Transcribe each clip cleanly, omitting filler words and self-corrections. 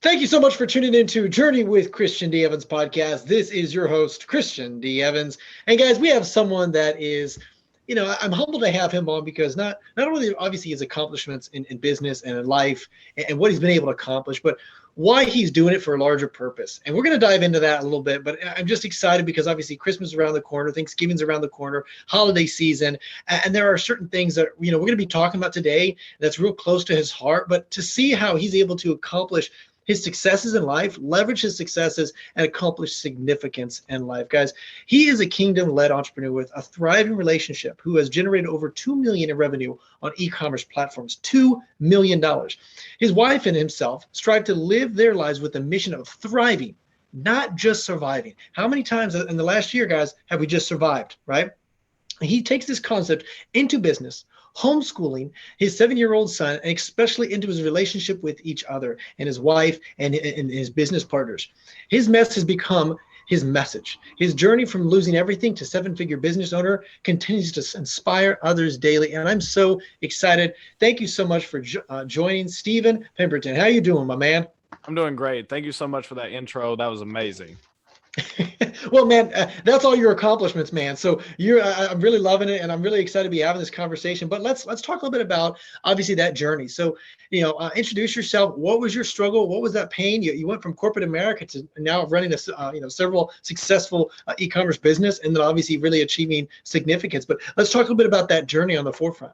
Thank you so much for tuning into Journey with Christian D. Evans podcast. This is your host, Christian D. Evans. And guys, we have someone that is, I'm humbled to have him on because not only obviously his accomplishments in business and in life and what he's been able to accomplish, but why he's doing it for a larger purpose. And we're going to dive into that a little bit, but I'm just excited because obviously Christmas is around the corner, Thanksgiving's around the corner, holiday season, and there are certain things that, we're going to be talking about today that's real close to his heart, but to see how he's able to accomplish his successes in life, leverage his successes, and accomplish significance in life. Guys, he is a kingdom-led entrepreneur with a thriving relationship who has generated over $2 million in revenue on e-commerce platforms, $2 million. His wife and himself strive to live their lives with the mission of thriving, not just surviving. How many times in the last year, guys, have we just survived, right? He takes this concept into business, homeschooling his 7-year-old son, and especially into his relationship with each other and his wife and his business partners. His mess has become his message. His journey from losing everything to seven-figure business owner continues to inspire others daily, and I'm so excited. Thank you so much for joining Steven Pemberton. How you doing, my man? I'm doing great. Thank you so much for that intro. That was amazing. Well, man, that's all your accomplishments, man. So I'm really loving it, and I'm really excited to be having this conversation. But let's talk a little bit about obviously that journey. So, introduce yourself. What was your struggle? What was that pain? You went from corporate America to now running several successful e-commerce business, and then obviously really achieving significance. But let's talk a little bit about that journey on the forefront.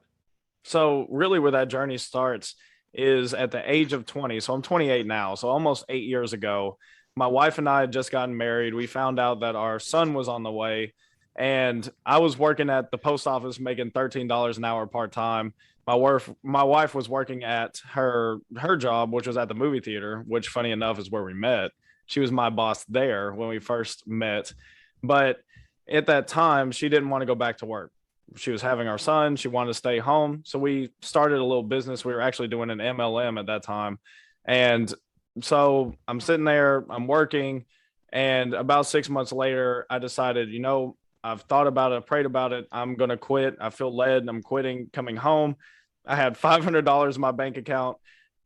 So, really, where that journey starts is at the age of 20. So I'm 28 now. So almost 8 years ago, my wife and I had just gotten married. We found out that our son was on the way, and I was working at the post office making $13 an hour part-time. My wife was working at her job, which was at the movie theater, which funny enough is where we met. She was my boss there when we first met. But at that time, she didn't want to go back to work. She was having our son. She wanted to stay home. So we started a little business. We were actually doing an MLM at that time. And so I'm sitting there, I'm working, and about 6 months later, I decided, I've thought about it, prayed about it. I'm going to quit. I feel led. I'm quitting, coming home. I had $500 in my bank account.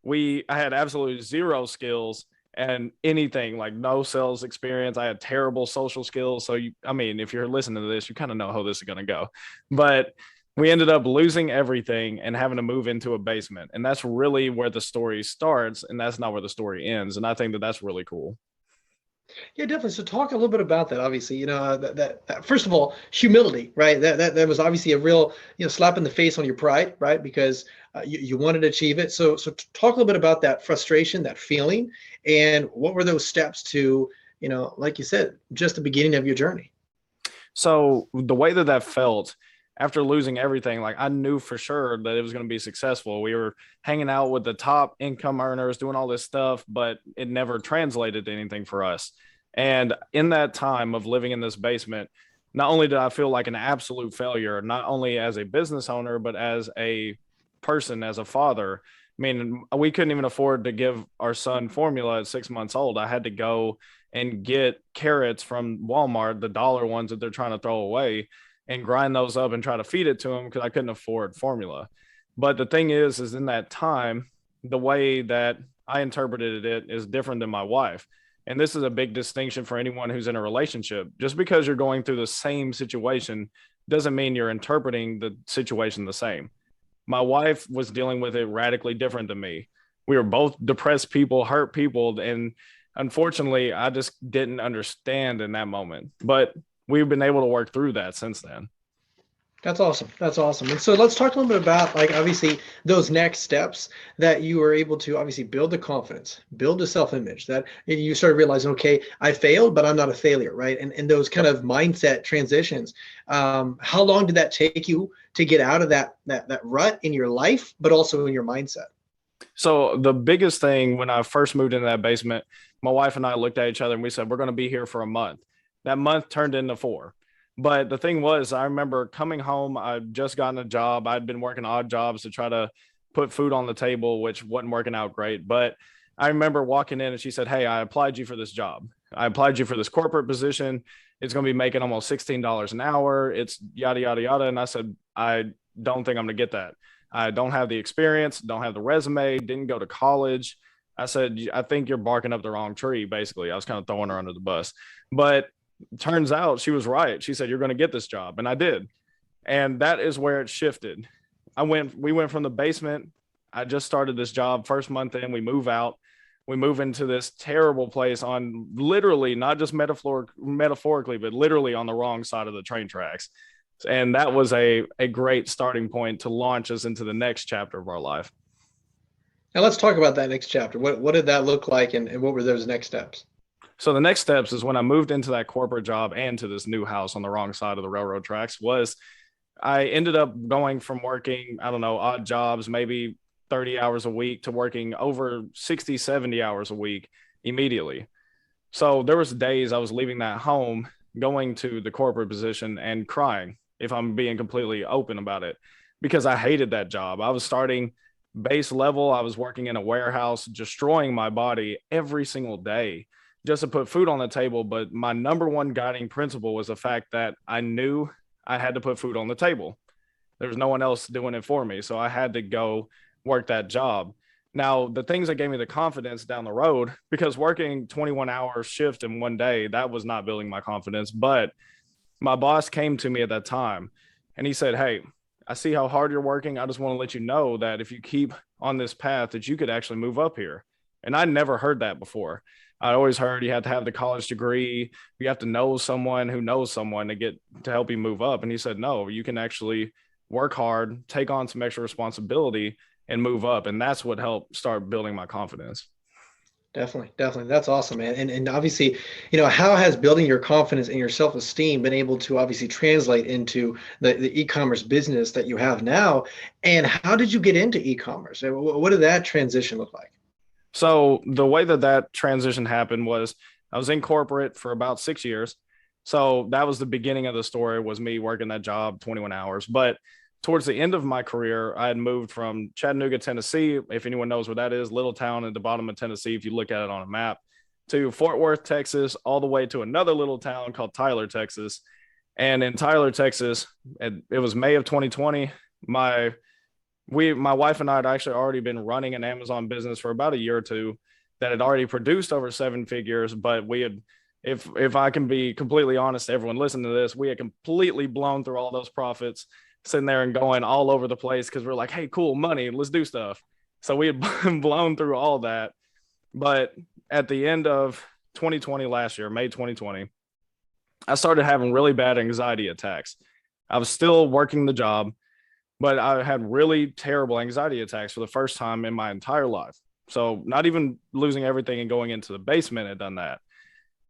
I had absolutely zero skills and anything, like no sales experience. I had terrible social skills. So if you're listening to this, you kind of know how this is going to go, but we ended up losing everything and having to move into a basement. And that's really where the story starts. And that's not where the story ends. And I think that that's really cool. Yeah, definitely. So talk a little bit about that. Obviously, that first of all, humility, right? That was obviously a real, slap in the face on your pride, right? Because you wanted to achieve it. So talk a little bit about that frustration, that feeling, and what were those steps to, like you said, just the beginning of your journey. So the way that felt after losing everything, like I knew for sure that it was going to be successful. We were hanging out with the top income earners, doing all this stuff, but it never translated to anything for us. And in that time of living in this basement, not only did I feel like an absolute failure, not only as a business owner, but as a person, as a father. I mean, we couldn't even afford to give our son formula at 6 months old. I had to go and get carrots from Walmart, the dollar ones that they're trying to throw away, and grind those up and try to feed it to him because I couldn't afford formula. But the thing is in that time, the way that I interpreted it is different than my wife. And this is a big distinction for anyone who's in a relationship. Just because you're going through the same situation doesn't mean you're interpreting the situation the same. My wife was dealing with it radically different than me. We were both depressed people, hurt people. And unfortunately, I just didn't understand in that moment. But we've been able to work through that since then. That's awesome. That's awesome. And so let's talk a little bit about, like, obviously those next steps that you were able to obviously build the confidence, build the self-image, that you started realizing, okay, I failed, but I'm not a failure, right? And those kind of mindset transitions. How long did that take you to get out of that rut in your life, but also in your mindset? So the biggest thing when I first moved into that basement, my wife and I looked at each other and we said, we're going to be here for a month. That month turned into 4. But the thing was, I remember coming home, I'd just gotten a job. I'd been working odd jobs to try to put food on the table, which wasn't working out great. But I remember walking in and she said, hey, I applied you for this job. I applied you for this corporate position. It's going to be making almost $16 an hour. It's yada, yada, yada. And I said, I don't think I'm going to get that. I don't have the experience, don't have the resume, didn't go to college. I said, I think you're barking up the wrong tree. Basically, I was kind of throwing her under the bus, but turns out she was right. She said, you're going to get this job. And I did. And that is where it shifted. We went from the basement. I just started this job first month in, we move out. We move into this terrible place on literally, not just metaphorically, but literally on the wrong side of the train tracks. And that was a great starting point to launch us into the next chapter of our life. Now let's talk about that next chapter. What did that look like, and what were those next steps? So the next steps is when I moved into that corporate job and to this new house on the wrong side of the railroad tracks was I ended up going from working, I don't know, odd jobs, maybe 30 hours a week, to working over 60, 70 hours a week immediately. So there was days I was leaving that home, going to the corporate position and crying, if I'm being completely open about it, because I hated that job. I was starting base level. I was working in a warehouse, destroying my body every single day just to put food on the table. But my number one guiding principle was the fact that I knew I had to put food on the table. There was no one else doing it for me. So I had to go work that job. Now, the things that gave me the confidence down the road, because working 21-hour shift in one day, that was not building my confidence. But my boss came to me at that time and he said, hey, I see how hard you're working. I just want to let you know that if you keep on this path, that you could actually move up here. And I never heard that before. I always heard you have to have the college degree. You have to know someone who knows someone to help you move up. And he said, no, you can actually work hard, take on some extra responsibility and move up. And that's what helped start building my confidence. Definitely. That's awesome, man. And obviously, how has building your confidence and your self-esteem been able to obviously translate into the e-commerce business that you have now? And how did you get into e-commerce? What did that transition look like? So the way that transition happened was I was in corporate for about 6 years. So that was the beginning of the story, was me working that job 21 hours. But towards the end of my career, I had moved from Chattanooga, Tennessee. If anyone knows where that is, little town at the bottom of Tennessee, if you look at it on a map, to Fort Worth, Texas, all the way to another little town called Tyler, Texas. And in Tyler, Texas, it was May of 2020. My wife and I had actually already been running an Amazon business for about a year or two that had already produced over 7 figures. But we had, if I can be completely honest, everyone listening to this, we had completely blown through all those profits, sitting there and going all over the place because we're like, hey, cool, money, let's do stuff. So we had blown through all that. But at the end of 2020, last year, May 2020, I started having really bad anxiety attacks. I was still working the job, but I had really terrible anxiety attacks for the first time in my entire life. So not even losing everything and going into the basement had done that.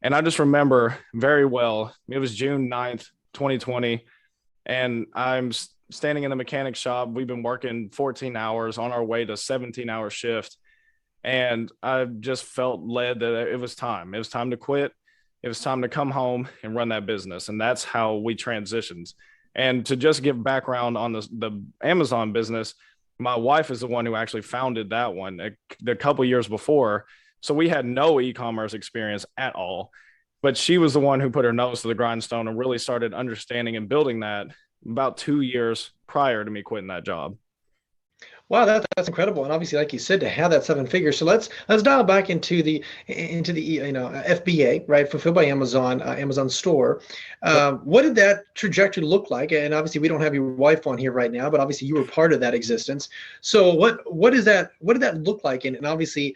And I just remember very well, it was June 9th, 2020. And I'm standing in the mechanic shop. We've been working 14 hours on our way to 17-hour shift. And I just felt led that it was time. It was time to quit. It was time to come home and run that business. And that's how we transitioned. And to just give background on the Amazon business, my wife is the one who actually founded that one a couple years before. So we had no e-commerce experience at all. But she was the one who put her nose to the grindstone and really started understanding and building that about 2 years prior to me quitting that job. Wow, that's incredible, and obviously, like you said, to have that 7 figures. So let's dial back into the FBA, right? Fulfilled by Amazon, Amazon store. What did that trajectory look like? And obviously, we don't have your wife on here right now, but obviously, you were part of that existence. So what is that? What did that look like? And obviously,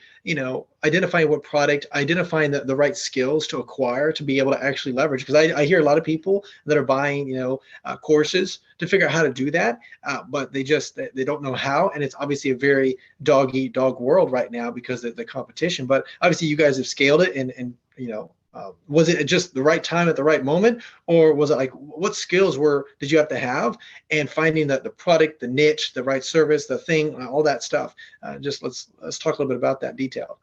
identifying what product, identifying the right skills to acquire to be able to actually leverage. Because I hear a lot of people that are buying courses to figure out how to do that, but they don't know how. And it's obviously a very dog eat dog world right now because of the competition. But obviously, you guys have scaled it, and was it just the right time at the right moment, or was it like what skills did you have to have, and finding the product, the niche, the right service, the thing, all that stuff. Just let's talk a little bit about that detail.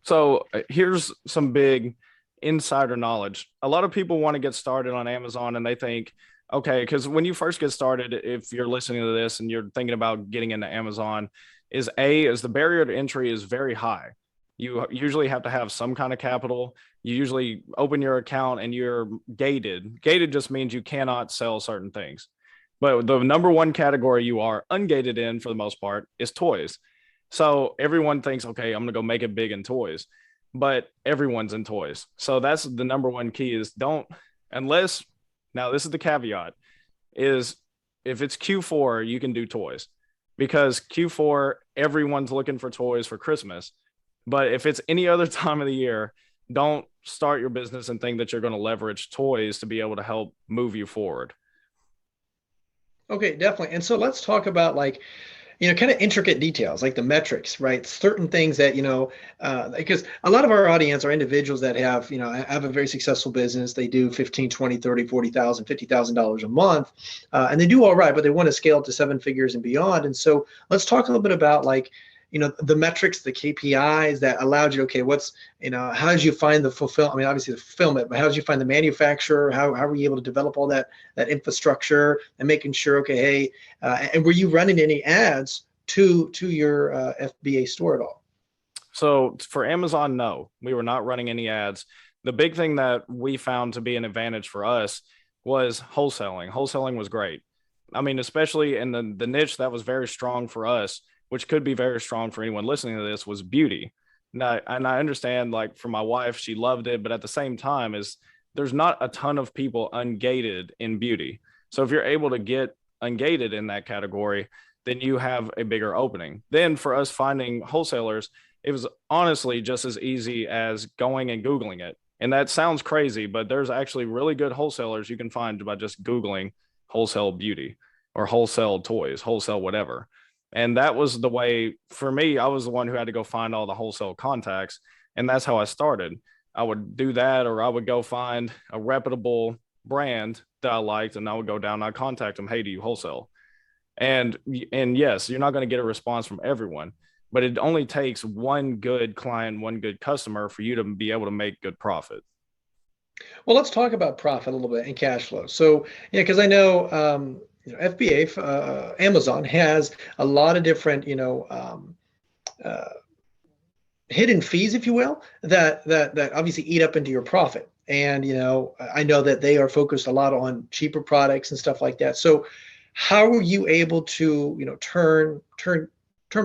So here's some big insider knowledge. A lot of people want to get started on Amazon and they think, okay, because when you first get started, if you're listening to this and you're thinking about getting into Amazon, is the barrier to entry is very high. You usually have to have some kind of capital. You usually open your account and you're gated. Gated just means you cannot sell certain things. But the number one category you are ungated in, for the most part, is toys. So everyone thinks, okay, I'm going to go make it big in toys, but everyone's in toys. So that's the number one key is don't, unless, now this is the caveat, is if it's Q4, you can do toys because Q4, everyone's looking for toys for Christmas. But if it's any other time of the year, don't start your business and think that you're going to leverage toys to be able to help move you forward. Okay, definitely. And so let's talk about like, kind of intricate details like the metrics, right? Certain things that, because a lot of our audience are individuals that have a very successful business. They do 15, 20, 30, 40,000, $50,000 a month, and they do all right, but they want to scale to seven figures and beyond. And so let's talk a little bit about like, the metrics, the KPIs that allowed you, okay, how did you find the fulfillment? I mean, obviously the fulfillment, but how did you find the manufacturer? How were you able to develop all that infrastructure and making sure, okay, hey, and were you running any ads to your FBA store at all? So for Amazon, no, we were not running any ads. The big thing that we found to be an advantage for us was wholesaling. Wholesaling was great. I mean, especially in the niche that was very strong for us, which could be very strong for anyone listening to this, was beauty. Now, and I understand, like for my wife, she loved it, but at the same time, there's not a ton of people ungated in beauty. So if you're able to get ungated in that category, then you have a bigger opening. Then for us finding wholesalers, it was honestly just as easy as going and Googling it. And that sounds crazy, but there's actually really good wholesalers you can find by just Googling wholesale beauty or wholesale toys, wholesale whatever. And that was the way for me. I was the one who had to go find all the wholesale contacts. And that's how I started. I would do that, or I would go find a reputable brand that I liked, and I would go down and I'd contact them. Hey, do you wholesale? And yes, you're not going to get a response from everyone, but it only takes one good client, one good customer for you to be able to make good profit. Well, let's talk about profit a little bit and cash flow. So, because I know, FBA, Amazon has a lot of different, uh, hidden fees, if you will, that obviously eat up into your profit. And, I know that they are focused a lot on cheaper products and stuff like that. So how were you able to, turn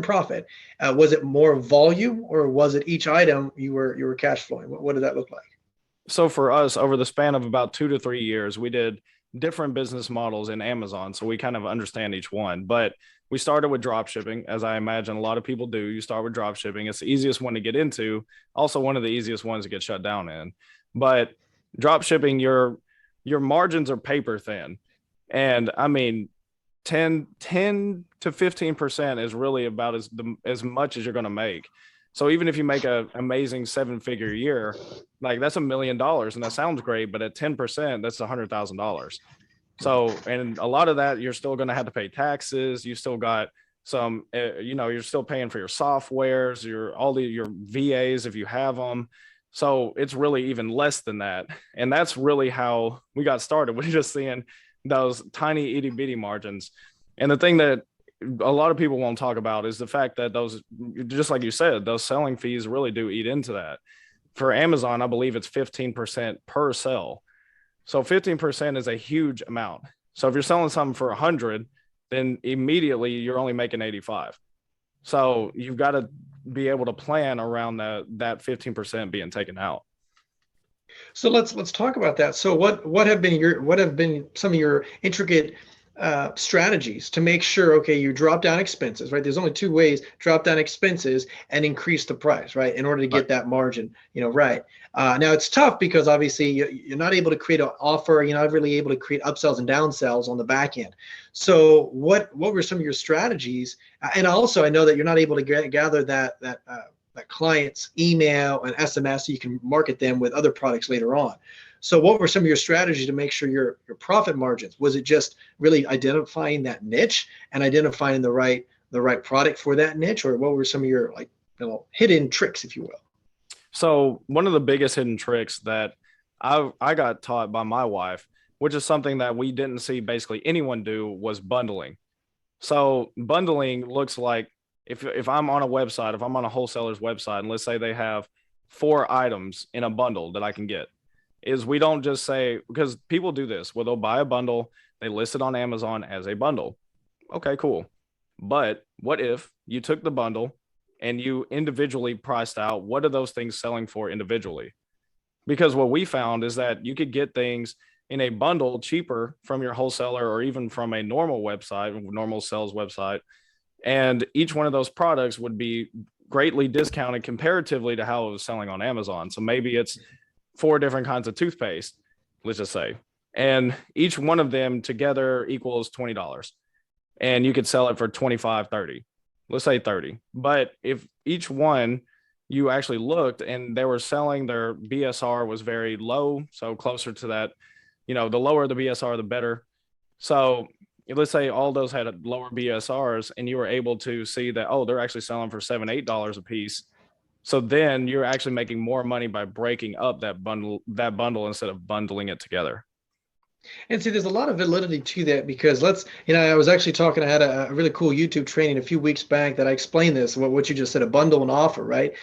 profit? Was it more volume, or was it each item you were cash flowing? What did that look like? So for us, over the span of about 2 to 3 years, we did different business models in Amazon. So we kind of understand each one. But we started with drop shipping, as I imagine a lot of people do. You start with drop shipping. It's the easiest one to get into, also one of the easiest ones to get shut down in. But drop shipping, your margins are paper thin. And I mean, 10 to 15% is really about as much as you're going to make. So even if you make an amazing 7-figure year, like that's $1 million, and that sounds great, but at 10%, that's $100,000. So, and a lot of that, you're still going to have to pay taxes. You still got some, you're still paying for your softwares, your VAs if you have them. So it's really even less than that. And that's really how we got started. We're just seeing those tiny itty bitty margins. And the thing that a lot of people won't talk about is the fact that those, just like you said, those selling fees really do eat into that. For Amazon, I believe it's 15% per sell. So 15% is a huge amount. So if you're selling something for 100, then immediately you're only making 85. So you've got to be able to plan around that 15% being taken out. So let's talk about that. So what have been some of your intricate strategies to make sure, okay, you drop down expenses, right? There's only two ways: drop down expenses and increase the price, right? In order to get that margin, right. Now it's tough because obviously you're not able to create an offer. You're not really able to create upsells and downsells on the back end. So what were some of your strategies? And also, I know that you're not able to gather that client's email and SMS, so you can market them with other products later on. So what were some of your strategies to make sure your profit margins? Was it just really identifying that niche and identifying the right product for that niche, or what were some of your hidden tricks, if you will? So one of the biggest hidden tricks that I got taught by my wife, which is something that we didn't see basically anyone do, was bundling. So bundling looks like, if I'm on a website, if I'm on a wholesaler's website, and let's say they have 4 items in a bundle that I can get, is we don't just say, because people do this where they'll buy a bundle, they list it on Amazon as a bundle. Okay, cool. But what if you took the bundle and you individually priced out what are those things selling for individually. Because what we found is that you could get things in a bundle cheaper from your wholesaler or even from a normal website, normal sales website. And each one of those products would be greatly discounted comparatively to how it was selling on Amazon. So maybe it's 4 different kinds of toothpaste, let's just say, and each one of them together equals $20, and you could sell it for 25, 30, let's say 30. But if each one you actually looked and they were selling, their BSR was very low, so closer to that, the lower the BSR, the better. So let's say all those had lower BSRs, and you were able to see that, oh, they're actually selling for $7, $8 a piece. So then you're actually making more money by breaking up that bundle instead of bundling it together. And see, there's a lot of validity to that because I was actually talking, I had a really cool YouTube training a few weeks back that I explained this, what you just said, a bundle and offer, right?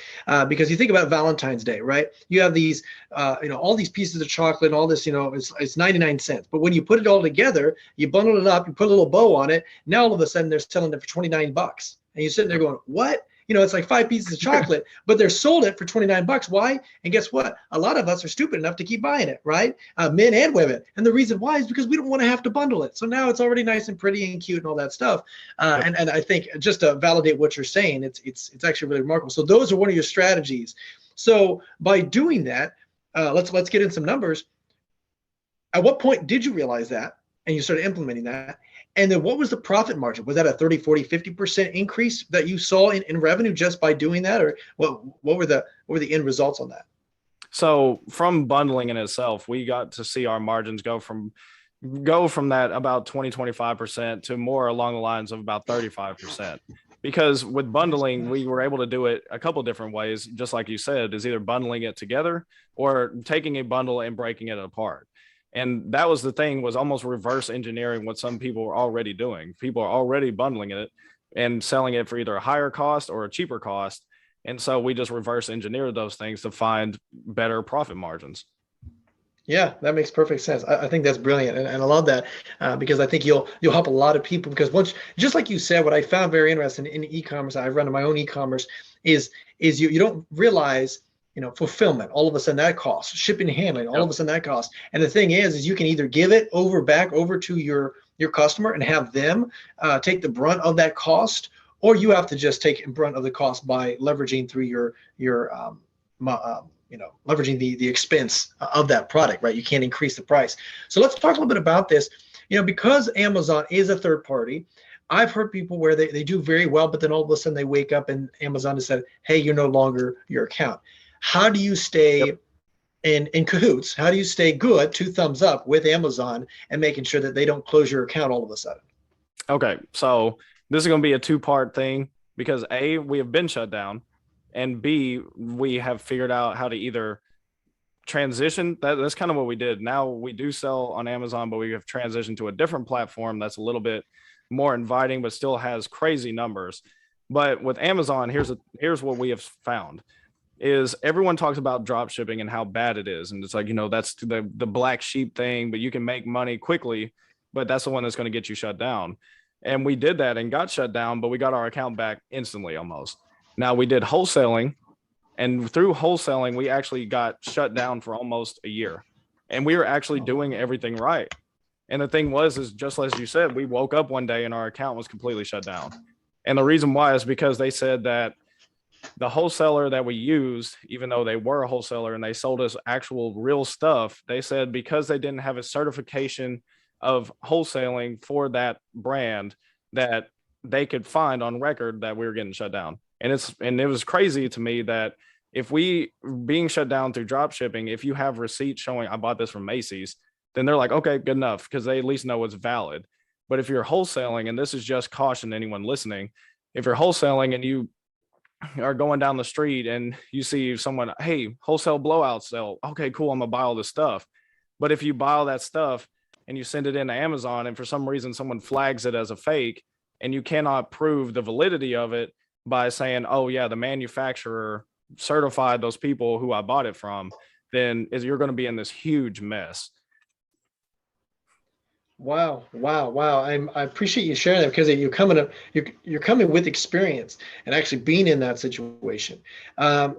Because you think about Valentine's Day, right? You have these, all these pieces of chocolate and all this, it's 99 cents. But when you put it all together, you bundle it up, you put a little bow on it. Now all of a sudden they're selling it for $29. And you're sitting there going, what? It's like 5 pieces of chocolate, but they're sold it for $29. Why? And guess what? A lot of us are stupid enough to keep buying it, right? Men and women. And the reason why is because we don't want to have to bundle it. So now it's already nice and pretty and cute and all that stuff. And I think just to validate what you're saying, it's actually really remarkable. So those are one of your strategies. So by doing that, let's get in some numbers. At what point did you realize that and you started implementing that? And then what was the profit margin? Was that a 30, 40, 50% increase that you saw in revenue just by doing that? Or what were the end results on that? So from bundling in itself, we got to see our margins go from that about 20, 25% to more along the lines of about 35%. Because with bundling, we were able to do it a couple different ways, just like you said, is either bundling it together or taking a bundle and breaking it apart. And that was the thing, was almost reverse engineering what some people were already doing. People are already bundling it and selling it for either a higher cost or a cheaper cost. And so we just reverse engineered those things to find better profit margins. Yeah, that makes perfect sense. I think that's brilliant. And I love that because I think you'll help a lot of people because just like you said, what I found very interesting in e-commerce, I've run my own e-commerce, is you don't realize fulfillment, all of a sudden that costs, shipping and handling, all of a sudden that costs. And the thing is you can either give it back over to your customer and have them take the brunt of that cost, or you have to just take brunt of the cost by leveraging through your leveraging the expense of that product, right? You can't increase the price. So let's talk a little bit about this, because Amazon is a third party. I've heard people where they do very well, but then all of a sudden they wake up and Amazon has said, hey, you're no longer your account. How do you stay in cahoots? How do you stay good, 2 thumbs up with Amazon and making sure that they don't close your account all of a sudden? Okay, so this is going to be a 2-part thing because A, we have been shut down, and B, we have figured out how to either transition. That's kind of what we did. Now we do sell on Amazon, but we have transitioned to a different platform that's a little bit more inviting, but still has crazy numbers. But with Amazon, here's what we have found. Is everyone talks about drop shipping and how bad it is. And it's like, that's the black sheep thing, but you can make money quickly, but that's the one that's going to get you shut down. And we did that and got shut down, but we got our account back instantly almost. Now we did wholesaling, and through wholesaling, we actually got shut down for almost a year, and we were actually doing everything right. And the thing is just as you said, we woke up one day and our account was completely shut down. And the reason why is because they said that the wholesaler that we used, even though they were a wholesaler and they sold us actual real stuff, they said because they didn't have a certification of wholesaling for that brand, that they could find on record that we were getting shut down. And it was crazy to me that if we being shut down through drop shipping, if you have receipts showing I bought this from Macy's, then they're like, okay, good enough, because they at least know it's valid. But if you're wholesaling, and this is just caution to anyone listening, if you're wholesaling and you are going down the street and you see someone, hey, wholesale blowout sale, okay, cool, I'm gonna buy all this stuff. But if you buy all that stuff and you send it into Amazon and for some reason someone flags it as a fake and you cannot prove the validity of it by saying, oh yeah, the manufacturer certified those people who I bought it from, then you're going to be in this huge mess. Wow. I appreciate you sharing that because you're coming with experience and actually being in that situation.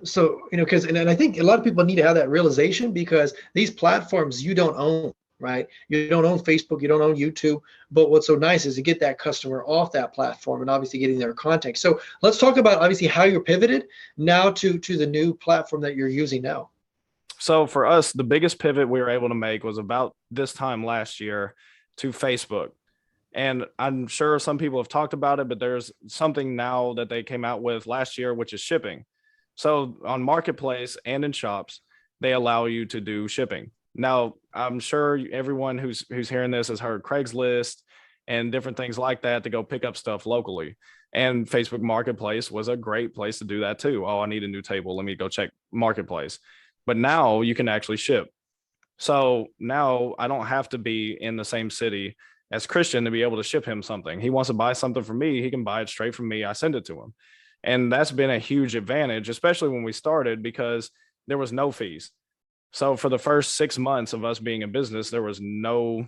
So because and I think a lot of people need to have that realization because these platforms you don't own, right? You don't own Facebook, you don't own YouTube. But what's so nice is to get that customer off that platform and obviously getting their contact. So let's talk about obviously how you're pivoted now to the new platform that you're using now. So for us, the biggest pivot we were able to make was about this time last year to Facebook. And I'm sure some people have talked about it, but there's something now that they came out with last year, which is shipping. So on Marketplace and in shops, they allow you to do shipping. Now, I'm sure everyone who's hearing this has heard Craigslist and different things like that to go pick up stuff locally. And Facebook Marketplace was a great place to do that too. Oh, I need a new table. Let me go check Marketplace. But now you can actually ship. So now I don't have to be in the same city as Christian to be able to ship him something. He wants to buy something from me, he can buy it straight from me. I send it to him. And that's been a huge advantage, especially when we started, because there was no fees. So for the first 6 months of us being in business, there was no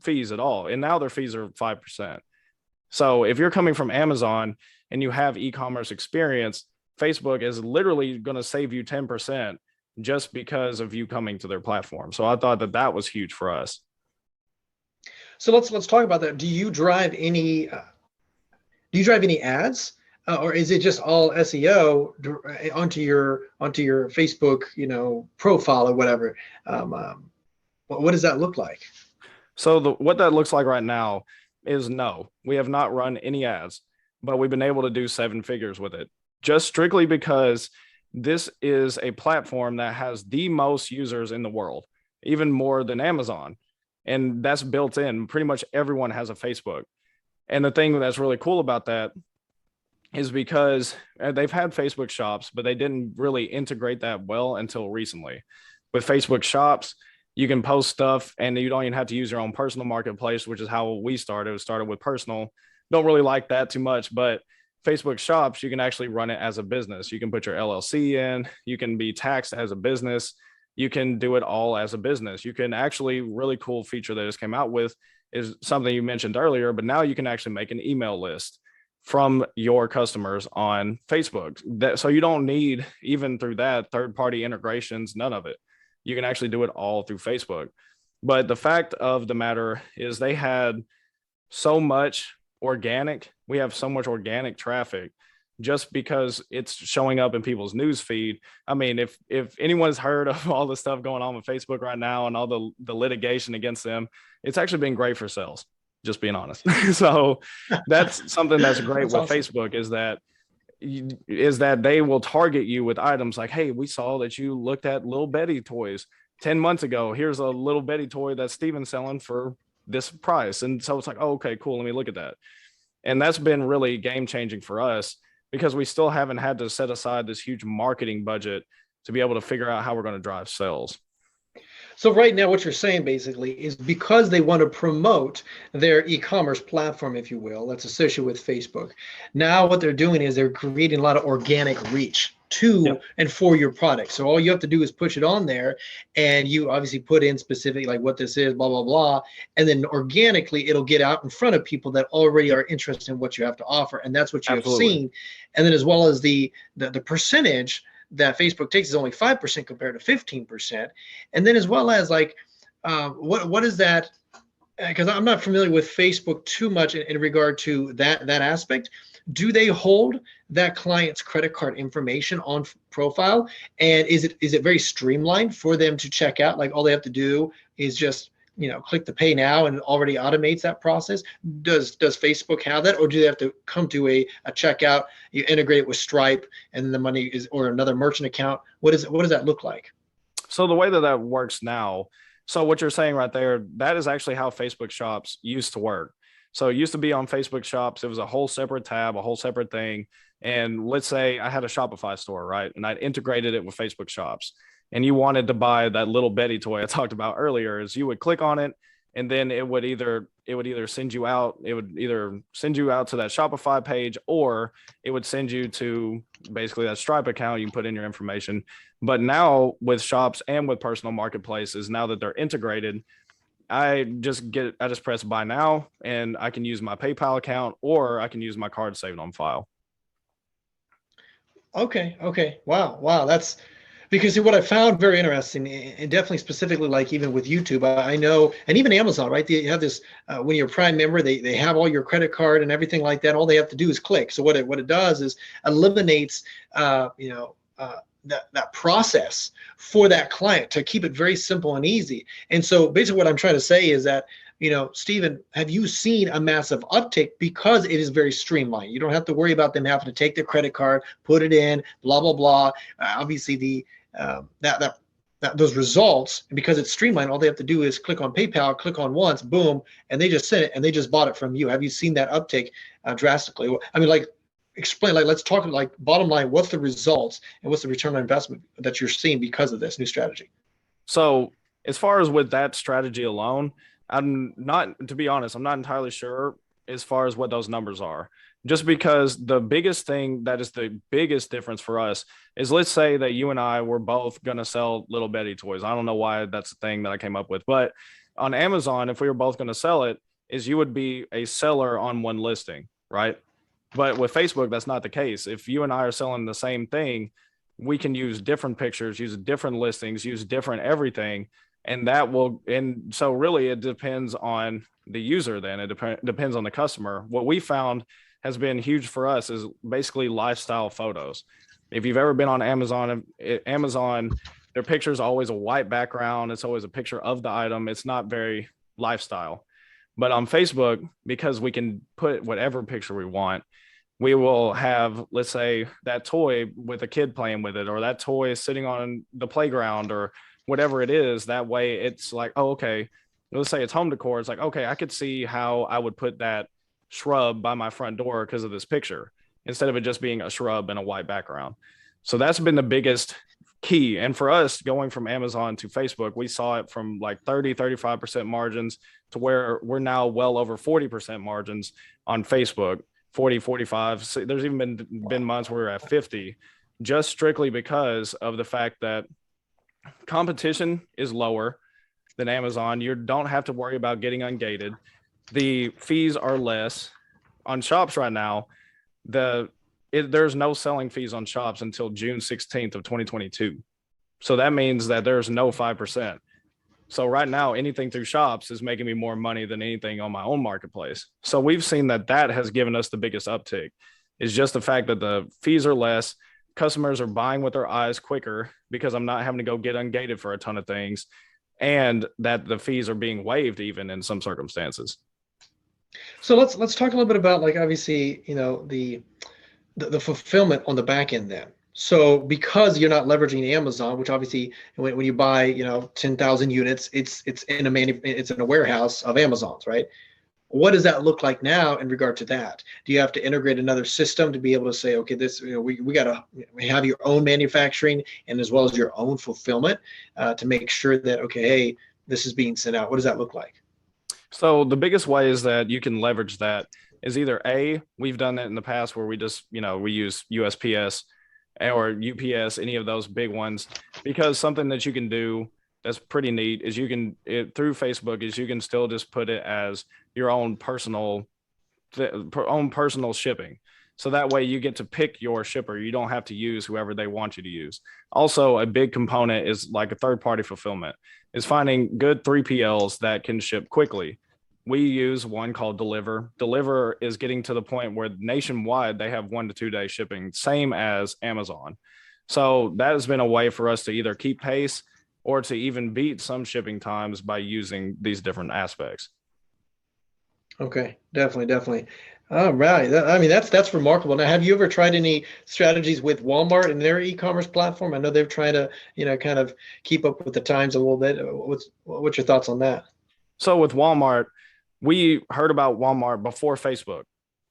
fees at all. And now their fees are 5%. So if you're coming from Amazon and you have e-commerce experience, Facebook is literally going to save you 10% just because of you coming to their platform. So I thought that that was huge for us. So let's talk about that. Do you drive any ads, or is it just all SEO onto your Facebook, profile or whatever? What does that look like? So what that looks like right now is no, we have not run any ads, but we've been able to do 7 figures with it, just strictly because this is a platform that has the most users in the world, even more than Amazon. And that's built in. Pretty much everyone has a Facebook. And the thing that's really cool about that is because they've had Facebook shops, but they didn't really integrate that well until recently. With Facebook shops, you can post stuff and you don't even have to use your own personal marketplace, which is how we started. It started with personal. Don't really like that too much, but Facebook shops, you can actually run it as a business. You can put your LLC in, you can be taxed as a business, you can do it all as a business. You can actually, really cool feature that just came out with is something you mentioned earlier, but now you can actually make an email list from your customers on Facebook. So you don't need, even through that, third-party integrations, none of it. You can actually do it all through Facebook. But the fact of the matter is they had so much organic, we have so much organic traffic just because it's showing up in people's news feed. I mean, if anyone's heard of all the stuff going on with Facebook right now and all the litigation against them, it's actually been great for sales, just being honest. So that's something that's great That's with awesome. Facebook is that they will target you with items like, hey, we saw that you looked at Little Betty toys 10 months ago. Here's a Little Betty toy that Steven's selling for this price. And so it's like, oh, okay, cool. Let me look at that. And that's been really game changing for us because we still haven't had to set aside this huge marketing budget to be able to figure out how we're going to drive sales. So right now, what you're saying basically is because they want to promote their e-commerce platform, if you will, that's associated with Facebook. Now what they're doing is they're creating a lot of organic reach to Yep, and for your product. So all you have to do is push it on there, and you obviously put in specific like what this is, blah blah blah, and then organically it'll get out in front of people that already yep, are interested in what you have to offer, and that's what you have absolutely. seen. And then as well as the percentage that Facebook takes is only 5% compared to 15%. And then as well as like, what is that? Because I'm not familiar with Facebook too much in regard to that aspect. Do they hold that client's credit card information on profile? And is it very streamlined for them to check out? Like all they have to do is just click the pay now and it already automates that process. Does Facebook have that, or do they have to come to a checkout? You integrate it with Stripe, and then the money is or another merchant account. What does that look like? So the way that that works now, so what you're saying right there, that is actually how Facebook shops used to work. So it used to be on Facebook shops. It was a whole separate tab, a whole separate thing. And let's say I had a Shopify store, right? And I'd integrated it with Facebook shops. And you wanted to buy that little Betty toy I talked about earlier, is you would click on it and then it would either send you out, it would either send you out to that Shopify page, or it would send you to basically that Stripe account. You can put in your information. But now with shops and with personal marketplaces, now that they're integrated, I just press buy now, and I can use my PayPal account, or I can use my card saved on file. Okay. Okay. Wow. Wow. That's because what I found very interesting, and definitely specifically like even with YouTube, I know, and even Amazon, right? They have this when you're a Prime member, they have all your credit card and everything like that. All they have to do is click. So what it does is eliminates, that process for that client to keep it very simple and easy. And so basically, what I'm trying to say is that, Steven, have you seen a massive uptick because it is very streamlined? You don't have to worry about them having to take their credit card, put it in, blah blah blah. Obviously, those results, because it's streamlined, all they have to do is click on PayPal, click on once, boom, and they just sent it and they just bought it from you. Have you seen that uptick drastically? I mean, like, explain, like, let's talk like bottom line, what's the results and what's the return on investment that you're seeing because of this new strategy? So as far as with that strategy alone, to be honest, I'm not entirely sure as far as what those numbers are. Just because the biggest thing that is the biggest difference for us is, let's say that you and I were both going to sell Little Betty toys. I don't know why that's the thing that I came up with, but on Amazon, if we were both going to sell it, is you would be a seller on one listing, right? But with Facebook, that's not the case. If you and I are selling the same thing, we can use different pictures, use different listings, use different everything. And so really it depends on the user then. It depends on the customer. What we found has been huge for us is basically lifestyle photos. If you've ever been on Amazon, their picture is always a white background. It's always a picture of the item. It's not very lifestyle. But on Facebook, because we can put whatever picture we want, we will have, let's say, that toy with a kid playing with it, or that toy is sitting on the playground, or whatever it is. That way it's like, oh, okay, let's say it's home decor. It's like, okay, I could see how I would put that shrub by my front door because of this picture, instead of it just being a shrub and a white background. So that's been the biggest key. And for us, going from Amazon to Facebook, we saw it from like 35% margins to where we're now well over 40% margins on Facebook, 40, 45. So there's even been months where we're at 50, just strictly because of the fact that competition is lower than Amazon. You don't have to worry about getting ungated. The fees are less on shops right now. There's no selling fees on shops until June 16th of 2022. So that means that there's no 5%. So right now, anything through shops is making me more money than anything on my own marketplace. So we've seen that has given us the biggest uptick, is just the fact that the fees are less. Customers are buying with their eyes quicker because I'm not having to go get ungated for a ton of things, and that the fees are being waived even in some circumstances. So let's talk a little bit about, like, obviously, the fulfillment on the back end then. So because you're not leveraging Amazon, which obviously when you buy 10,000 units, it's in a warehouse of Amazon's, right? What does that look like now in regard to that? Do you have to integrate another system to be able to say, okay, this, we have your own manufacturing and as well as your own fulfillment to make sure that, okay, hey, this is being sent out. What does that look like? So the biggest way is that you can leverage that is either we've done that in the past where we just, we use USPS or UPS, any of those big ones, because something that you can do that's pretty neat is through Facebook is you can still just put it as your own personal shipping. So that way you get to pick your shipper. You don't have to use whoever they want you to use. Also, a big component is like a third-party fulfillment, is finding good 3PLs that can ship quickly. We use one called Deliver. Deliver is getting to the point where nationwide they have 1 to 2 day shipping, same as Amazon. So that has been a way for us to either keep pace or to even beat some shipping times by using these different aspects. Okay, definitely. All right. I mean, that's remarkable. Now, have you ever tried any strategies with Walmart and their e-commerce platform? I know they're trying to, kind of keep up with the times a little bit. What's your thoughts on that? So with Walmart, we heard about Walmart before Facebook,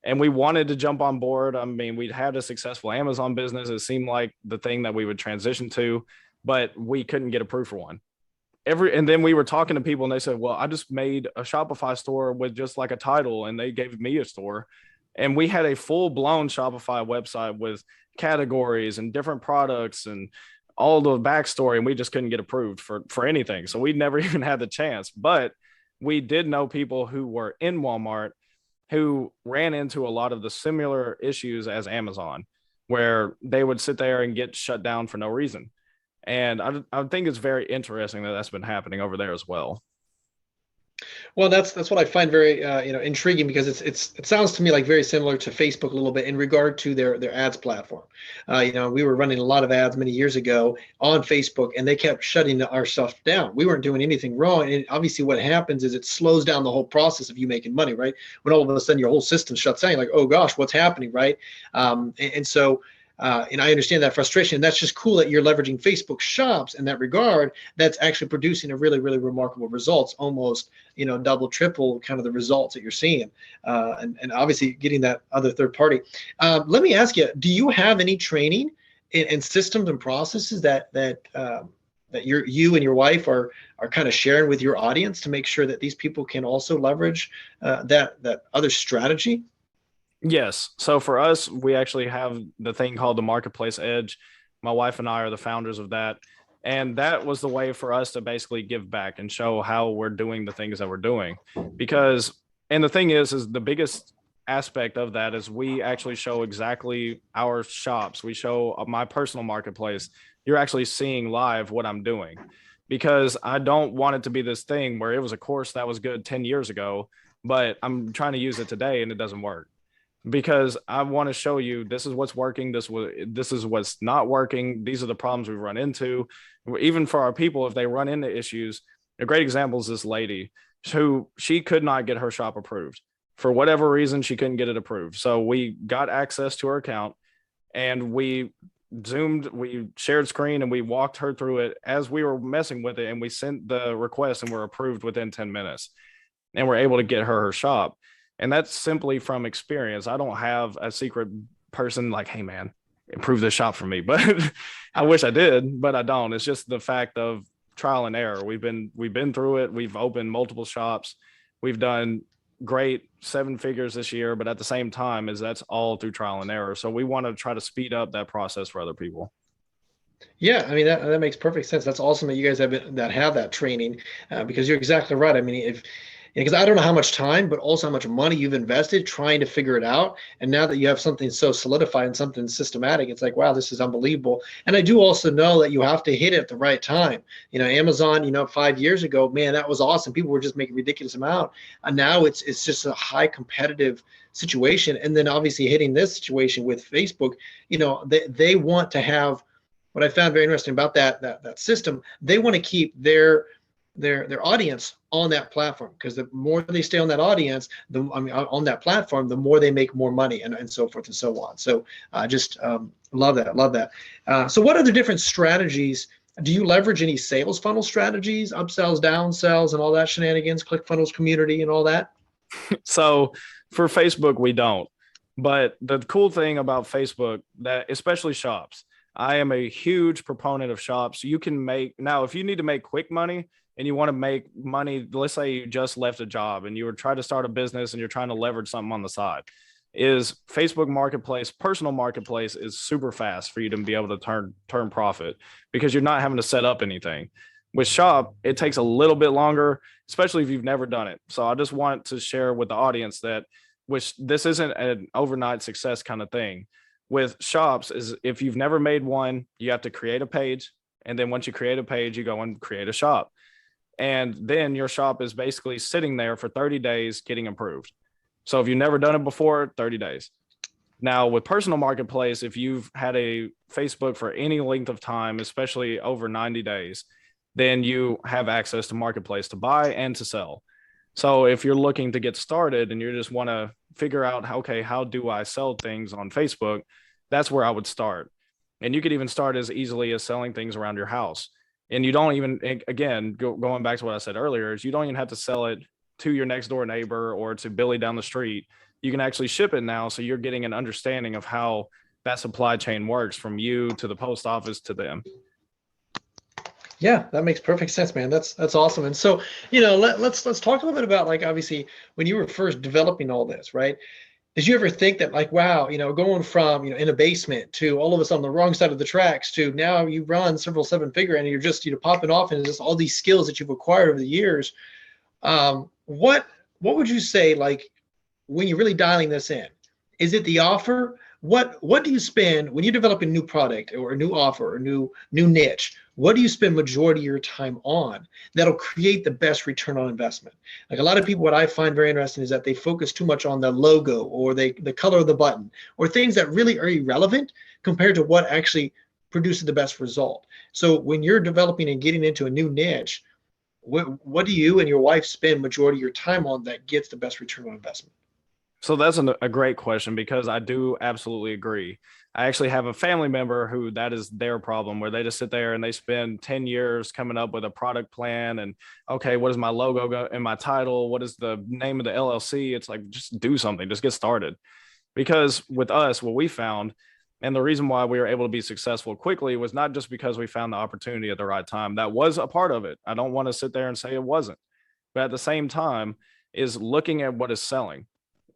and we wanted to jump on board. I mean, we'd had a successful Amazon business. It seemed like the thing that we would transition to, but we couldn't get approved for one. And then we were talking to people and they said, well, I just made a Shopify store with just like a title and they gave me a store. And we had a full blown Shopify website with categories and different products and all the backstory. And we just couldn't get approved for anything. So we never even had the chance. But we did know people who were in Walmart who ran into a lot of the similar issues as Amazon, where they would sit there and get shut down for no reason. And I think it's very interesting that that's been happening over there as well. Well, that's what I find very intriguing, because it sounds to me like very similar to Facebook a little bit in regard to their ads platform. We were running a lot of ads many years ago on Facebook, and they kept shutting our stuff down. We weren't doing anything wrong, and obviously what happens is it slows down the whole process of you making money, right? When all of a sudden your whole system shuts down, you're like, oh gosh, what's happening, right? And I understand that frustration. That's just cool that you're leveraging Facebook shops in that regard. That's actually producing a really, really remarkable results, almost, double, triple kind of the results that you're seeing. And obviously getting that other third party. Let me ask you, do you have any training in systems and processes that you and your wife are kind of sharing with your audience to make sure that these people can also leverage that other strategy? Yes. So for us, we actually have the thing called the Marketplace Edge. My wife and I are the founders of that. And that was the way for us to basically give back and show how we're doing the things that we're doing. And the thing is the biggest aspect of that is we actually show exactly our shops. We show my personal marketplace. You're actually seeing live what I'm doing, because I don't want it to be this thing where it was a course that was good 10 years ago, but I'm trying to use it today and it doesn't work. Because I want to show you this is what's working, this is what's not working. These are the problems we've run into. Even for our people, if they run into issues, a great example is this lady who she could not get her shop approved. For whatever reason, she couldn't get it approved. So we got access to her account and we shared screen and we walked her through it as we were messing with it. And we sent the request and were approved within 10 minutes. And we're able to get her shop. And that's simply from experience. I don't have a secret person like, hey man, improve this shop for me. But I wish I did, but I don't. It's just the fact of trial and error. We've been through it. We've opened multiple shops. We've done great 7 figures this year, but at the same time that's all through trial and error. So we want to try to speed up that process for other people. Yeah, I mean that makes perfect sense. That's awesome that you guys have that training, because you're exactly right. I mean, because I don't know how much time, but also how much money you've invested trying to figure it out. And now that you have something so solidified and something systematic, it's like, wow, this is unbelievable. And I do also know that you have to hit it at the right time. Amazon, 5 years ago, man, that was awesome. People were just making ridiculous amount. And now it's just a high competitive situation. And then obviously hitting this situation with Facebook, they want to have, what I found very interesting about that system, they want to keep their audience on that platform, because the more they stay on that audience, on that platform, the more they make more money, and so forth and so on. So I just love that. So what other different strategies do you leverage? Any sales funnel strategies, upsells, downsells, and all that shenanigans, ClickFunnels community and all that? So for Facebook, we don't. But the cool thing about Facebook, that especially shops, I am a huge proponent of shops. You can now, if you need to make quick money, and you want to make money, let's say you just left a job and you were trying to start a business and you're trying to leverage something on the side, is Facebook Marketplace, personal marketplace is super fast for you to be able to turn profit, because you're not having to set up anything. With shop, it takes a little bit longer, especially if you've never done it. So I just want to share with the audience that this isn't an overnight success kind of thing. With shops, is if you've never made one, you have to create a page. And then once you create a page, you go and create a shop. And then your shop is basically sitting there for 30 days getting approved. So if you've never done it before, 30 days. Now with personal marketplace, if you've had a Facebook for any length of time, especially over 90 days, then you have access to marketplace to buy and to sell. So if you're looking to get started and you just want to figure out, okay, how do I sell things on Facebook? That's where I would start. And you could even start as easily as selling things around your house. And you don't even, again, going back to what I said earlier, is you don't even have to sell it to your next door neighbor or to Billy down the street. You can actually ship it now. So you're getting an understanding of how that supply chain works from you to the post office to them. Yeah, that makes perfect sense, man. That's awesome. And so, let's talk a little bit about, like, obviously when you were first developing all this, right? Did you ever think that, like, wow, going from, in a basement to all of us on the wrong side of the tracks to now you run several 7-figure and you're just, popping off, and just all these skills that you've acquired over the years. what would you say, like, when you're really dialing this in? Is it the offer? What do you spend when you develop a new product or a new offer or new niche? What do you spend majority of your time on that'll create the best return on investment? Like, a lot of people, what I find very interesting is that they focus too much on the logo or the color of the button or things that really are irrelevant compared to what actually produces the best result. So when you're developing and getting into a new niche, what do you and your wife spend majority of your time on that gets the best return on investment? So that's a great question, because I do absolutely agree. I actually have a family member who that is their problem, where they just sit there and they spend 10 years coming up with a product plan and, okay, what is my logo in my title? What is the name of the LLC? It's like, just do something, just get started. Because with us, what we found, and the reason why we were able to be successful quickly, was not just because we found the opportunity at the right time. That was a part of it. I don't want to sit there and say it wasn't. But at the same time, is looking at what is selling.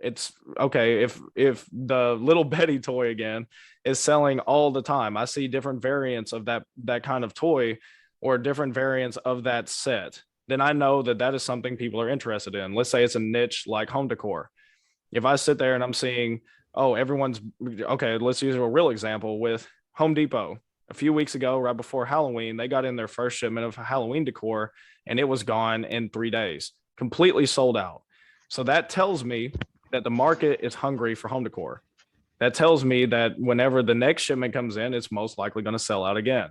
It's okay if the little Betty toy again is selling all the time. I see different variants of that kind of toy, or different variants of that set, then I know that that is something people are interested in. Let's say it's a niche like home decor. If I sit there and I'm seeing, oh, everyone's okay, let's use a real example with Home Depot. A few weeks ago, right before Halloween, they got in their first shipment of Halloween decor, and it was gone in 3 days, completely sold out. So that tells me that the market is hungry for home decor. That tells me that whenever the next shipment comes in, it's most likely going to sell out again.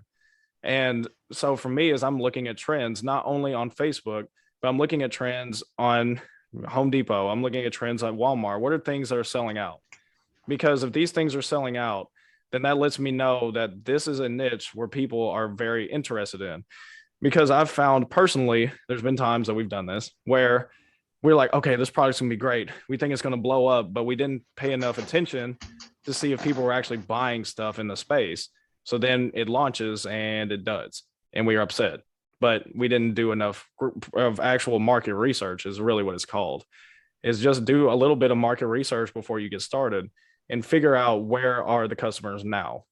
And so for me, as I'm looking at trends, not only on Facebook, but I'm looking at trends on Home Depot, I'm looking at trends at Walmart. What are things that are selling out? Because if these things are selling out, then that lets me know that this is a niche where people are very interested in. Because I've found personally, there's been times that we've done this where we're like, okay, this product's gonna be great. We think it's gonna blow up, but we didn't pay enough attention to see if people were actually buying stuff in the space. So then it launches and it does, and we are upset. But we didn't do enough of actual market research, is really what it's called. Is just do a little bit of market research before you get started and figure out where are the customers now.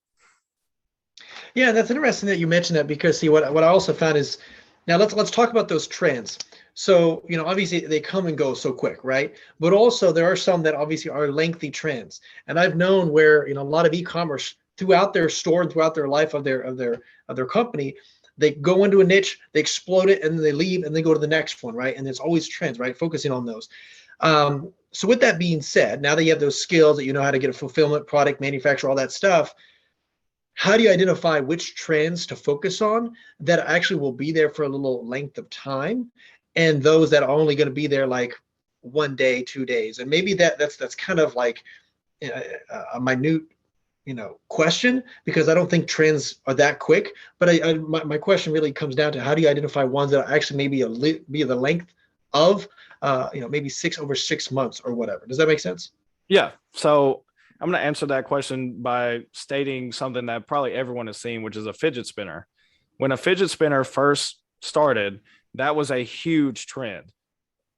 Yeah, that's interesting that you mentioned that, because see, what I also found is, now let's talk about those trends. So, obviously they come and go so quick, right? But also there are some that obviously are lengthy trends. And I've known where, a lot of e-commerce throughout their store and throughout their life of their company, they go into a niche, they explode it, and then they leave and they go to the next one, right? And there's always trends, right? Focusing on those. So with that being said, now that you have those skills, that you know how to get a fulfillment, product, manufacture, all that stuff, how do you identify which trends to focus on that actually will be there for a little length of time, and those that are only going to be there like 1 day, 2 days? And maybe that's kind of like a minute, question, because I don't think trends are that quick. But my question really comes down to, how do you identify ones that are actually maybe be the length of maybe over 6 months or whatever? Does that make sense? Yeah. So I'm going to answer that question by stating something that probably everyone has seen, which is a fidget spinner. When a fidget spinner first started, that was a huge trend.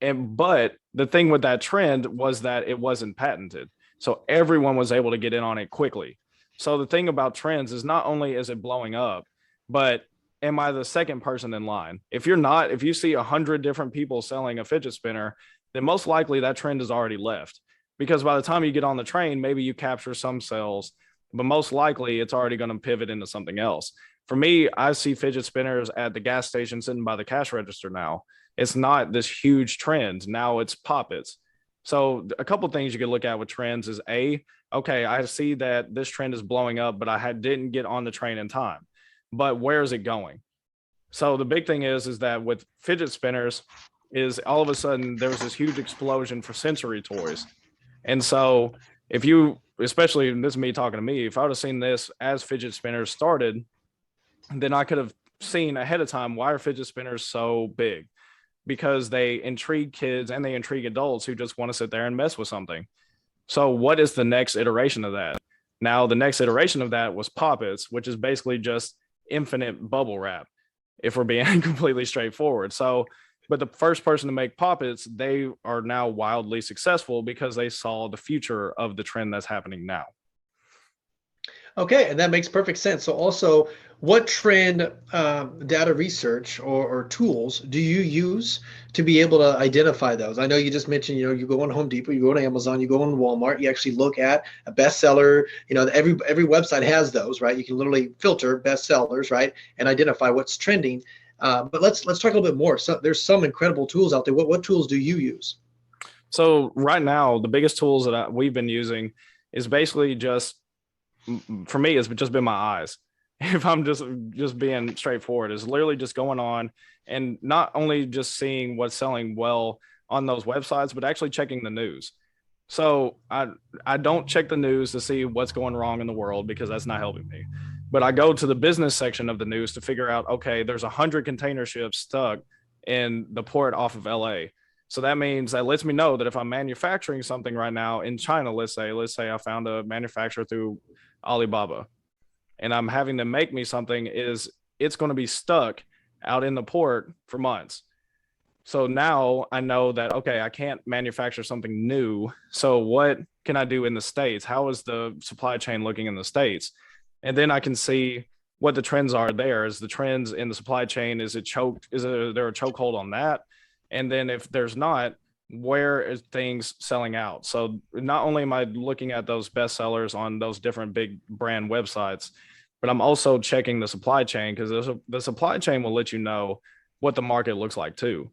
But the thing with that trend was that it wasn't patented. So everyone was able to get in on it quickly. So the thing about trends is, not only is it blowing up, but am I the second person in line? If you're not, if you see 100 different people selling a fidget spinner, then most likely that trend has already left. Because by the time you get on the train, maybe you capture some sales, but most likely it's already going to pivot into something else. For me, I see fidget spinners at the gas station sitting by the cash register now. It's not this huge trend. Now it's poppets. So a couple of things you could look at with trends is, okay, I see that this trend is blowing up, but I didn't get on the train in time. But where is it going? So the big thing is that with fidget spinners, is all of a sudden there was this huge explosion for sensory toys. And so if you, especially this is me talking to me, if I would have seen this as fidget spinners started, then I could have seen ahead of time, why are fidget spinners so big? Because they intrigue kids and they intrigue adults who just want to sit there and mess with something. So what is the next iteration of that? Now, the next iteration of that was poppets, which is basically just infinite bubble wrap, if we're being completely straightforward. So, but the first person to make poppets, they are now wildly successful because they saw the future of the trend that's happening now. Okay, and that makes perfect sense. So also, what trend data research or tools do you use to be able to identify those? I know you just mentioned, you go on Home Depot, you go on Amazon, you go on Walmart, you actually look at a bestseller. Every website has those, right? You can literally filter bestsellers, right, and identify what's trending. But let's talk a little bit more. So there's some incredible tools out there. What tools do you use? So right now, the biggest tools that we've been using is basically just, for me, it's just been my eyes. If I'm just being straightforward, is literally just going on and not only just seeing what's selling well on those websites, but actually checking the news. So I don't check the news to see what's going wrong in the world because that's not helping me. But I go to the business section of the news to figure out, okay, there's 100 container ships stuck in the port off of LA. So that means that lets me know that if I'm manufacturing something right now in China, let's say I found a manufacturer through Alibaba and I'm having them make me something, it's going to be stuck out in the port for months. So now I know that, okay, I can't manufacture something new. So what can I do in the States? How is the supply chain looking in the States? And then I can see what the trends are there. Is the trends in the supply chain, is it choked? Is there a chokehold on that? And then if there's not, where is things selling out? So not only am I looking at those bestsellers on those different big brand websites, but I'm also checking the supply chain because the supply chain will let you know what the market looks like too.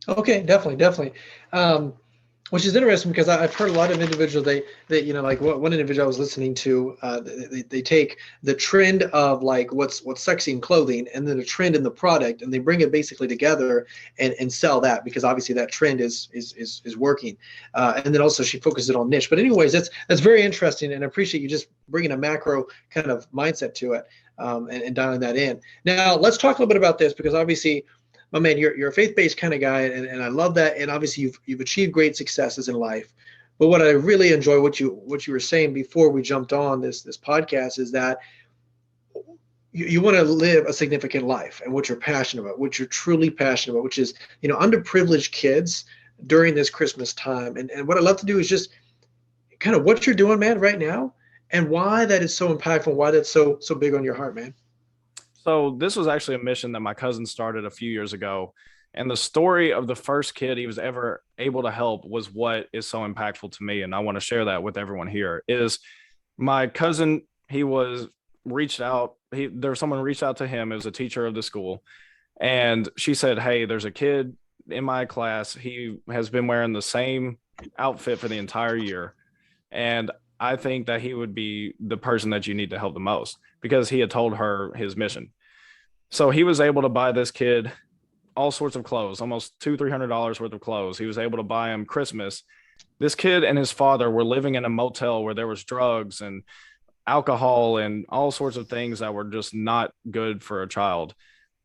Okay, definitely. Um, which is interesting because I've heard a lot of individuals they like one individual I was listening to, they take the trend of like what's sexy in clothing and then a trend in the product and they bring it basically together and sell that because obviously that trend is working, and then also she focuses it on niche. But anyways, that's very interesting and I appreciate you just bringing a macro kind of mindset to it, and dialing that in. Now let's talk a little bit about this because obviously, my man, you're a faith-based kind of guy, and I love that. And obviously, you've achieved great successes in life. But what I really enjoy, what you were saying before we jumped on this podcast, is that you want to live a significant life, and what you're passionate about, what you're truly passionate about, which is underprivileged kids during this Christmas time. And what I love to do is just kind of what you're doing, man, right now, and why that is so impactful, why that's so big on your heart, man. So this was actually a mission that my cousin started a few years ago. And the story of the first kid he was ever able to help was what is so impactful to me. And I want to share that with everyone here. Is my cousin, he was reached out. There was someone reached out to him. It was a teacher of the school. And she said, hey, there's a kid in my class. He has been wearing the same outfit for the entire year. And I think that he would be the person that you need to help the most because he had told her his mission. So he was able to buy this kid all sorts of clothes, almost $200-300 worth of clothes. He was able to buy him Christmas. This kid and his father were living in a motel where there was drugs and alcohol and all sorts of things that were just not good for a child.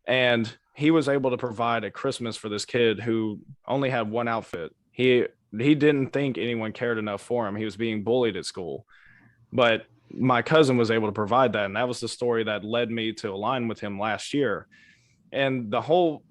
And he was able to provide a Christmas for this kid who only had one outfit. He didn't think anyone cared enough for him. He was being bullied at school. But my cousin was able to provide that. And that was the story that led me to align with him last year. And the whole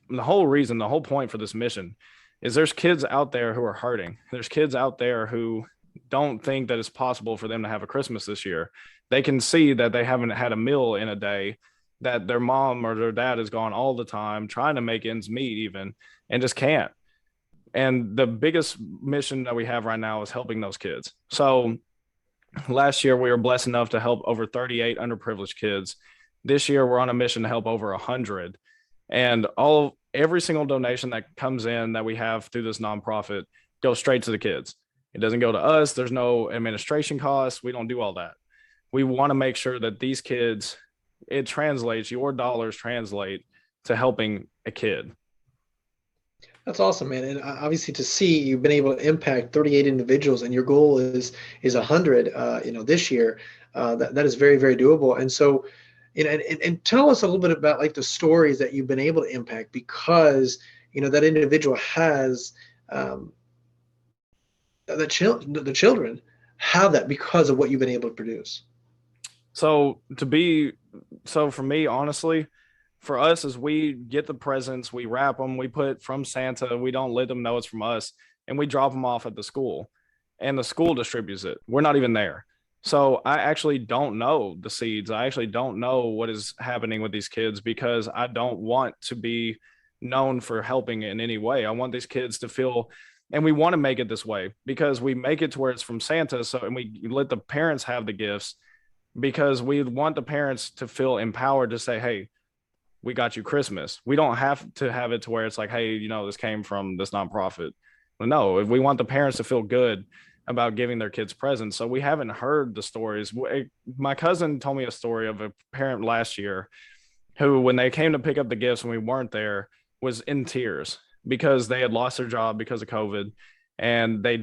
reason, the whole point for this mission is there's kids out there who are hurting. There's kids out there who don't think that it's possible for them to have a Christmas this year. They can see that they haven't had a meal in a day, that their mom or their dad is gone all the time trying to make ends meet even, and just can't. And the biggest mission that we have right now is helping those kids. So last year, we were blessed enough to help over 38 underprivileged kids. This year, we're on a mission to help over 100. And every single donation that comes in that we have through this nonprofit goes straight to the kids. It doesn't go to us. There's no administration costs. We don't do all that. We want to make sure that these kids, it translates, your dollars translate to helping a kid. That's awesome, man. And obviously, to see you've been able to impact 38 individuals, and your goal is 100, this year. That is very, very doable. And so, and tell us a little bit about like the stories that you've been able to impact because that individual has the children have that because of what you've been able to produce. So for me, honestly, for us is we get the presents, we wrap them, we put from Santa, we don't let them know it's from us, and we drop them off at the school, and the school distributes it. We're not even there. So I actually don't know the seeds. I actually don't know what is happening with these kids because I don't want to be known for helping in any way. I want these kids to feel, and we want to make it this way because we make it to where it's from Santa. So, and we let the parents have the gifts because we want the parents to feel empowered to say, hey, we got you Christmas. We don't have to have it to where it's like, hey, you know, this came from this nonprofit. But no, if we want the parents to feel good about giving their kids presents. So we haven't heard the stories. My cousin told me a story of a parent last year who, when they came to pick up the gifts when we weren't there, was in tears because they had lost their job because of COVID. And they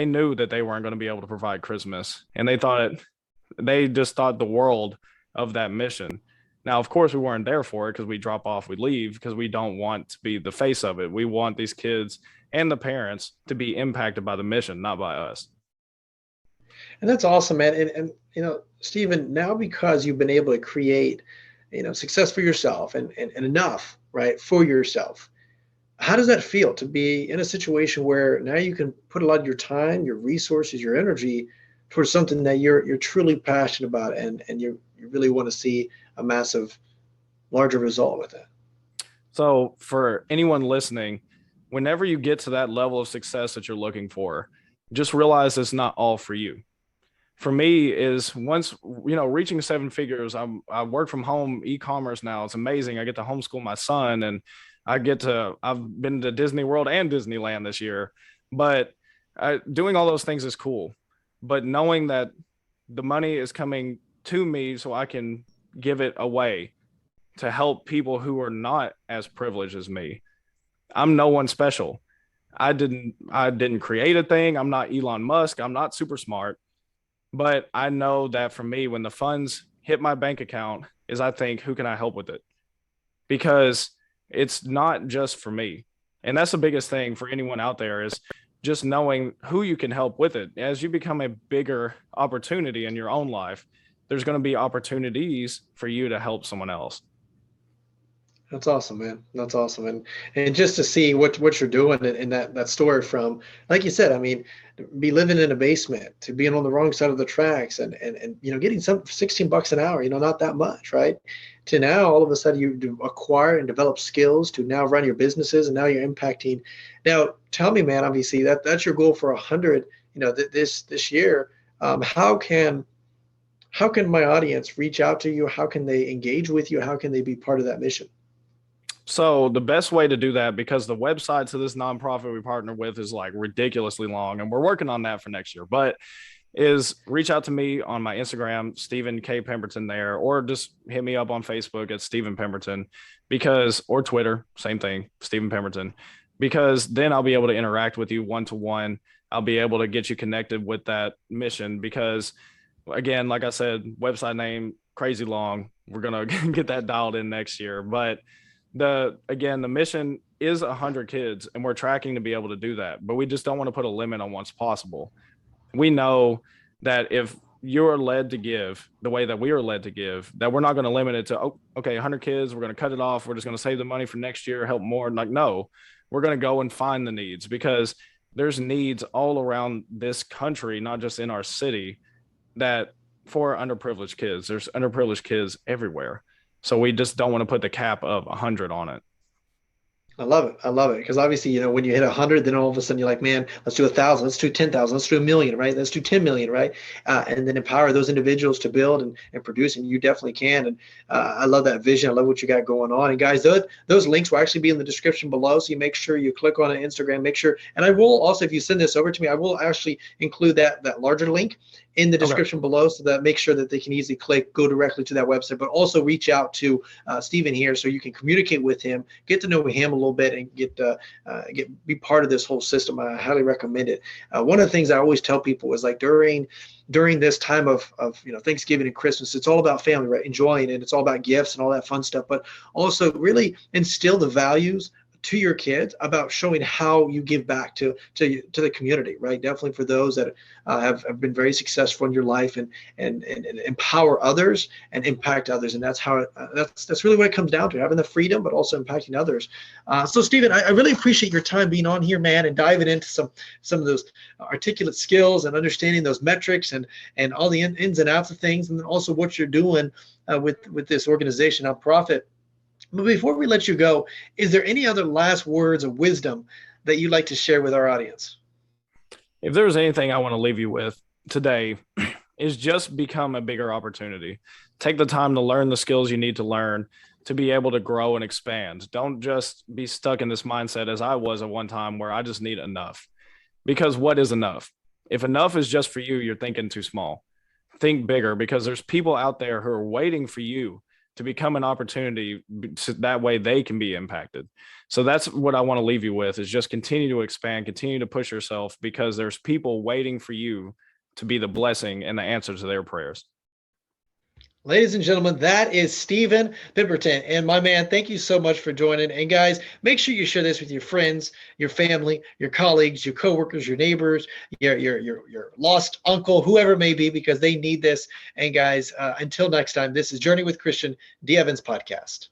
knew that they weren't going to be able to provide Christmas. And they just thought the world of that mission. Now, of course, we weren't there for it because we drop off, we leave because we don't want to be the face of it. We want these kids and the parents to be impacted by the mission, not by us. And that's awesome, man. And you know, Steven, now because you've been able to create, you know, success for yourself and enough, right, for yourself, how does that feel to be in a situation where now you can put a lot of your time, your resources, your energy towards something that you're truly passionate about and you really want to see a massive, larger result with it? So for anyone listening, whenever you get to that level of success that you're looking for, just realize it's not all for you. For me is once, you know, reaching 7 figures, I work from home, e-commerce now. It's amazing. I get to homeschool my son and I've been to Disney World and Disneyland this year, but doing all those things is cool. But knowing that the money is coming to me so I can give it away to help people who are not as privileged as me. I'm no one special. I didn't create a thing. I'm not Elon Musk. I'm not super smart. But I know that for me, when the funds hit my bank account, is I think, who can I help with it? Because it's not just for me. And that's the biggest thing for anyone out there is just knowing who you can help with it. As you become a bigger opportunity in your own life, there's going to be opportunities for you to help someone else. That's awesome, man. That's awesome. And just to see what you're doing in that story from, like you said, I mean, be living in a basement to being on the wrong side of the tracks and you know, getting some $16 an hour, you know, not that much, right? To now all of a sudden you acquire and develop skills to now run your businesses and now you're impacting. Now tell me, man, obviously that's your goal for 100, you know, this year. How can my audience reach out to you? How can they engage with you? How can they be part of that mission? So the best way to do that, because the website to this nonprofit we partner with is like ridiculously long, and we're working on that for next year, but is reach out to me on my Instagram, Steven K. Pemberton there, or just hit me up on Facebook at Steven Pemberton or Twitter, same thing, Steven Pemberton, because then I'll be able to interact with you one-to-one. I'll be able to get you connected with that mission because, again, like I said, website name, crazy long. We're going to get that dialed in next year, but the mission is 100 kids and we're tracking to be able to do that, but we just don't want to put a limit on what's possible. We know that if you're led to give the way that we are led to give, that we're not going to limit it to, oh, okay, 100 kids, we're going to cut it off. We're just going to save the money for next year, help more. Like, no, we're going to go and find the needs because there's needs all around this country, not just in our city, that for underprivileged kids, there's underprivileged kids everywhere. So we just don't want to put the cap of 100 on it. I love it. I love it. Because obviously, you know, when you hit 100, then all of a sudden you're like, man, let's do 1,000, let's do 10,000, let's do 1,000,000, right? Let's do 10 million, right? And then empower those individuals to build and produce, and you definitely can. And I love that vision. I love what you got going on. And guys, those links will actually be in the description below. So you make sure you click on it, Instagram, make sure. And I will also, if you send this over to me, I will actually include that larger link in the description below, so that make sure that they can easily go directly to that website, but also reach out to Steven here so you can communicate with him, get to know him a little bit, and be part of this whole system. I highly recommend it. One of the things I always tell people is like during this time of you know, Thanksgiving and Christmas, it's all about family, right? Enjoying it. It's all about gifts and all that fun stuff, but also really instill the values to your kids about showing how you give back to the community, right? Definitely for those that have been very successful in your life, and empower others and impact others. And that's how that's really what it comes down to, having the freedom, but also impacting others. So Steven, I really appreciate your time being on here, man, and diving into some of those articulate skills and understanding those metrics and all the ins and outs of things, and then also what you're doing with this organization, nonprofit. But before we let you go, is there any other last words of wisdom that you'd like to share with our audience? If there's anything I want to leave you with today, is just become a bigger opportunity. Take the time to learn the skills you need to learn to be able to grow and expand. Don't just be stuck in this mindset as I was at one time where I just need enough. Because what is enough? If enough is just for you, you're thinking too small. Think bigger, because there's people out there who are waiting for you to become an opportunity so that way they can be impacted. So that's what I want to leave you with, is just continue to expand, continue to push yourself, because there's people waiting for you to be the blessing and the answer to their prayers. Ladies and gentlemen, that is Steven Pemberton. And my man, thank you so much for joining. And guys, make sure you share this with your friends, your family, your colleagues, your coworkers, your neighbors, your lost uncle, whoever it may be, because they need this. And guys, until next time, this is Journey with Christian D. Evans podcast.